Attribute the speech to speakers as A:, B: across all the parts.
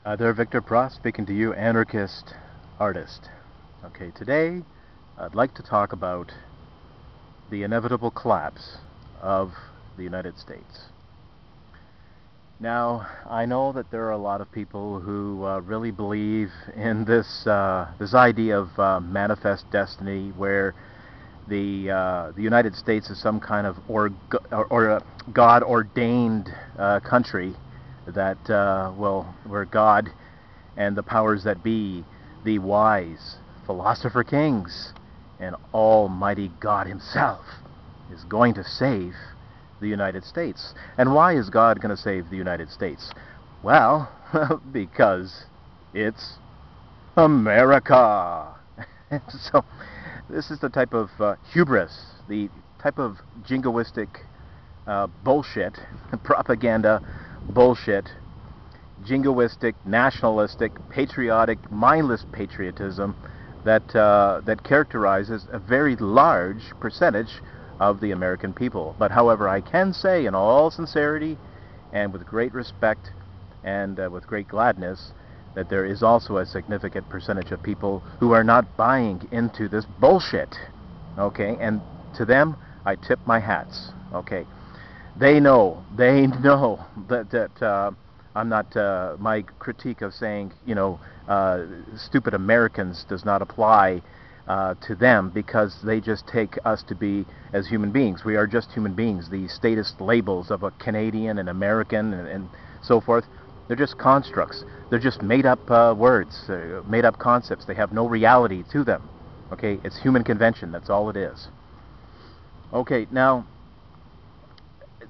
A: There, Victor Prost speaking to you, Anarchist artist. Okay, today I'd like to talk about the inevitable collapse of the United States. Now, I know that there are a lot of people who really believe in this idea of manifest destiny, where the United States is some kind of God-ordained country that where God and the powers that be, the wise philosopher kings, and Almighty God Himself is going to save the United States. And why is God going to save the United States? Well, because it's America. So this is the type of hubris, the type of jingoistic bullshit, propaganda bullshit, jingoistic, nationalistic, patriotic, mindless patriotism that characterizes a very large percentage of the American people. But however, I can say in all sincerity and with great respect and with great gladness that there is also a significant percentage of people who are not buying into this bullshit. Okay, and to them I tip my hats. Okay, they know that I'm not, my critique of saying, stupid Americans does not apply to them, because they just take us to be as human beings. We are just human beings. The status labels of a Canadian and American and so forth, they're just constructs. They're just made-up words, made-up concepts. They have no reality to them. Okay, it's human convention. That's all it is. Okay, now,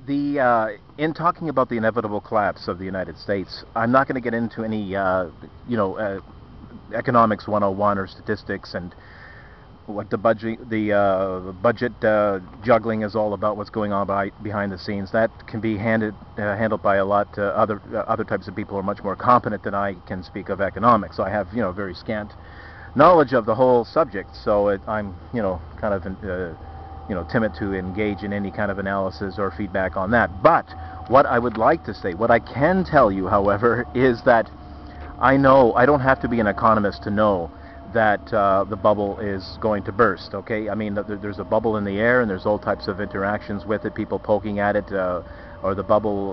A: in talking about the inevitable collapse of the United States, I'm not going to get into any, economics 101 or statistics and what the budget juggling is all about, what's going on behind the scenes. That can be handled by a lot other types of people who are much more competent than I can speak of economics. So I have very scant knowledge of the whole subject. So I'm kind of timid to engage in any kind of analysis or feedback on that. But what I would like to say, what I can tell you, however, is that I don't have to be an economist to know that the bubble is going to burst. Okay, I mean, there's a bubble in the air, and there's all types of interactions with it, people poking at it, or the bubble,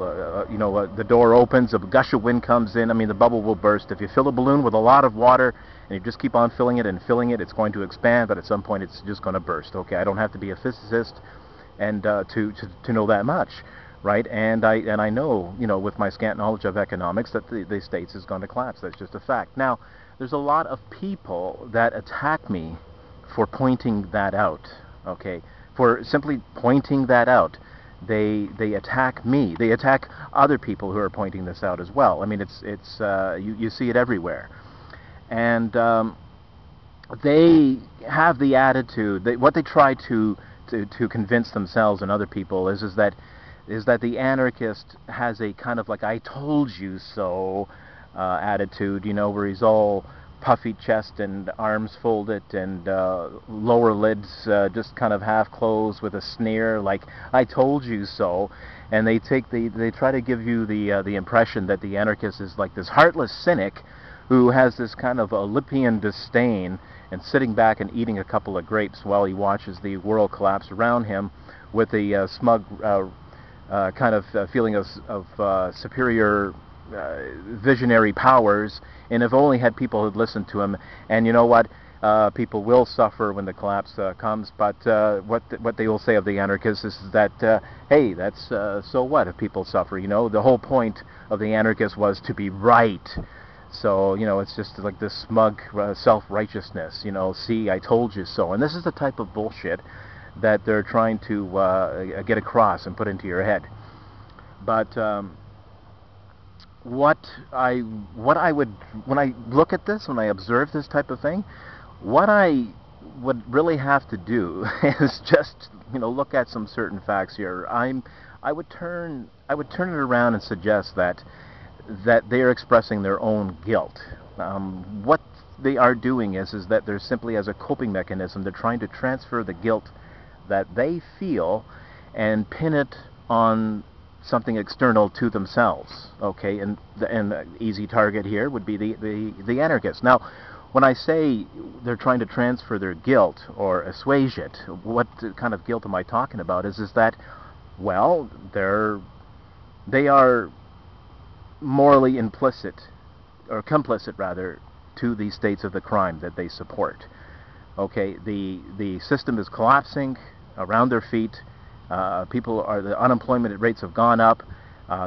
A: the door opens, a gush of wind comes in. I mean, the bubble will burst. If you fill a balloon with a lot of water and you just keep on filling it and filling it, it's going to expand, but at some point it's just going to burst. Okay, I don't have to be a physicist and to know that much, right? And I know, with my scant knowledge of economics, that the States is going to collapse. That's just a fact. Now, there's a lot of people that attack me for pointing that out. Okay, for simply pointing that out. They attack me. They attack other people who are pointing this out as well. I mean, you see it everywhere, and they have the attitude. What they try to convince themselves and other people is that the anarchist has a kind of like "I told you so" attitude, where he's all puffy chest and arms folded and lower lids just kind of half closed with a sneer, like "I told you so." And they try to give you the impression that the anarchist is like this heartless cynic who has this kind of Olympian disdain and sitting back and eating a couple of grapes while he watches the world collapse around him with a smug kind of feeling of superior visionary powers, and if only had people who'd listened to him. And you know what? People will suffer when the collapse comes, but what they will say of the anarchists is that, hey, that's so what if people suffer? The whole point of the anarchists was to be right. So, it's just like this smug self-righteousness, see, I told you so. And this is the type of bullshit that they're trying to get across and put into your head. But what I would, when I look at this, when I observe this type of thing, what I would really have to do is just, look at some certain facts here. I would turn it around and suggest that they are expressing their own guilt. What they are doing is that they're simply, as a coping mechanism, they're trying to transfer the guilt that they feel and pin it on something external to themselves. Okay, and the easy target here would be the anarchists. Now, when I say they're trying to transfer their guilt or assuage it, what kind of guilt am I talking about? Is that, well, they are morally implicit, or complicit rather, to the states of the crime that they support. Okay, the system is collapsing around their feet. The unemployment rates have gone up.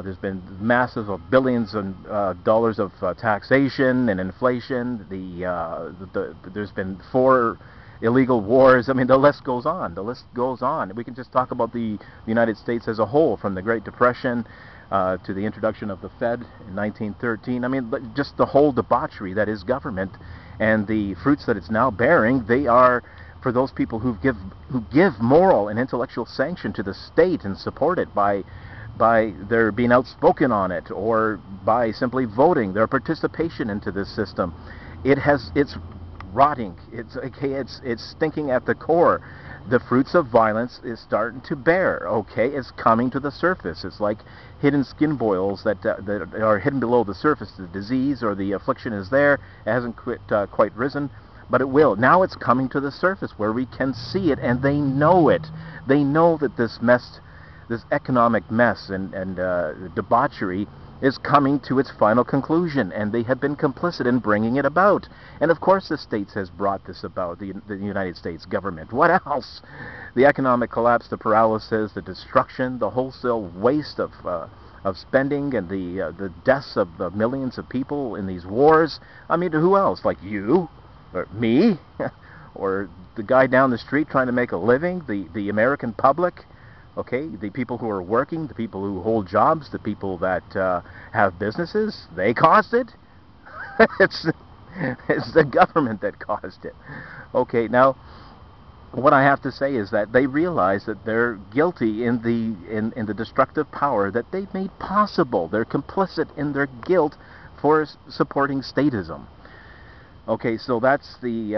A: There's been massive of billions of dollars of taxation and inflation. There's been 4 illegal wars. I mean, the list goes on. The list goes on. We can just talk about the United States as a whole, from the Great Depression to the introduction of the Fed in 1913. I mean, just the whole debauchery that is government, and the fruits that it's now bearing. They are, for those people who give moral and intellectual sanction to the state and support it by their being outspoken on it, or by simply voting, their participation into this system. It's rotting. It's stinking at the core. The fruits of violence is starting to bear. Okay, it's coming to the surface. It's like hidden skin boils that are hidden below the surface. The disease or the affliction is there. It hasn't quite risen, but it will. Now it's coming to the surface where we can see it, and they know it. They know that this mess, this economic mess and debauchery is coming to its final conclusion, and they have been complicit in bringing it about. And of course the states has brought this about, the United States government. What else? The economic collapse, the paralysis, the destruction, the wholesale waste of spending, and the deaths of millions of people in these wars. I mean, who else? Like you, or me, or the guy down the street trying to make a living, the American public. Okay, the people who are working, the people who hold jobs, the people that have businesses, they caused it. It's the government that caused it. Okay, now what I have to say is that they realize that they're guilty in the destructive power that they've made possible. They're complicit in their guilt for supporting statism. Okay, so that's the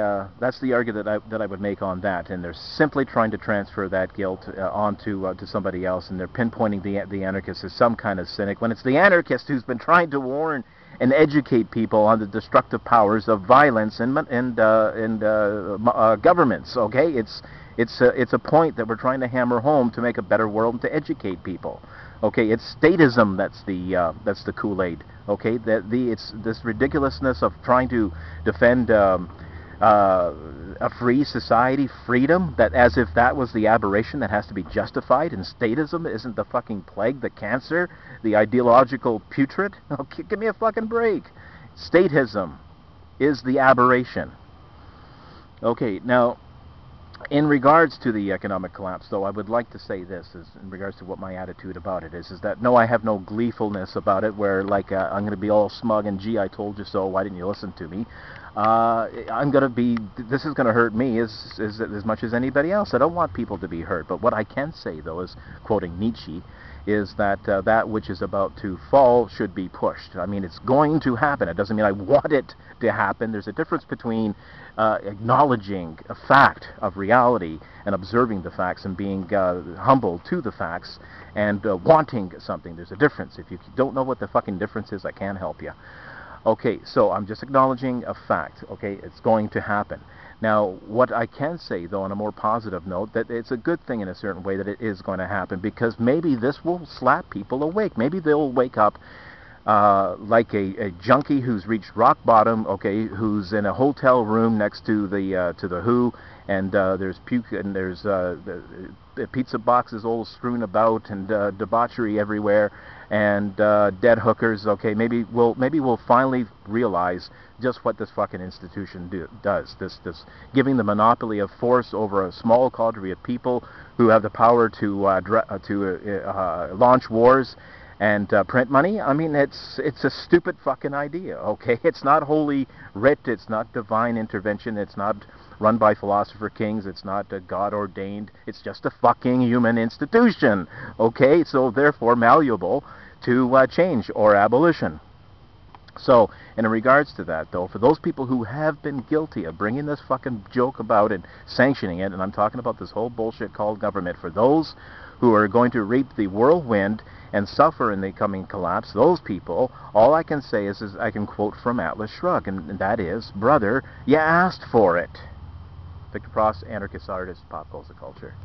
A: argument that I would make on that, and they're simply trying to transfer that guilt onto to somebody else, and they're pinpointing the anarchist as some kind of cynic, when it's the anarchist who's been trying to warn and educate people on the destructive powers of violence and governments. Okay, it's a point that we're trying to hammer home to make a better world and to educate people. Okay, it's statism that's the Kool-Aid. Okay, it's this ridiculousness of trying to defend a free society, freedom, that as if that was the aberration that has to be justified, and statism isn't the fucking plague, the cancer, the ideological putrid. Okay, give me a fucking break. Statism is the aberration. Okay, now, in regards to the economic collapse, though, I would like to say this, in regards to what my attitude about it is that, no, I have no gleefulness about it, where, like, I'm going to be all smug and, gee, I told you so, why didn't you listen to me? I'm going to be, this is going to hurt me as much as anybody else. I don't want people to be hurt, but what I can say, though, is, quoting Nietzsche, is that that which is about to fall should be pushed. I mean, it's going to happen. It doesn't mean I want it to happen. There's a difference between acknowledging a fact of reality and observing the facts and being humble to the facts and wanting something. There's a difference. If you don't know what the fucking difference is, I can't help you. Okay, so I'm just acknowledging a fact. Okay, it's going to happen. Now, what I can say, though, on a more positive note, that it's a good thing in a certain way that it is going to happen, because maybe this will slap people awake. Maybe they'll wake up like a junkie who's reached rock bottom, okay, who's in a hotel room next to the Who, and there's puke and there's the pizza boxes all strewn about, and debauchery everywhere, and dead hookers. Okay, maybe we'll finally realize just what this fucking institution does. This giving the monopoly of force over a small cadre of people who have the power to launch wars and print money. I mean, it's a stupid fucking idea. Okay, it's not holy writ. It's not divine intervention. It's not run by philosopher kings. It's not God ordained. It's just a fucking human institution. Okay, so therefore malleable to change or abolition. So, in regards to that, though, for those people who have been guilty of bringing this fucking joke about and sanctioning it, and I'm talking about this whole bullshit called government, for those who are going to reap the whirlwind and suffer in the coming collapse, those people, all I can say is I can quote from Atlas Shrugged, and that is, brother, you asked for it. Victor Prost, anarchist artist, pop culture.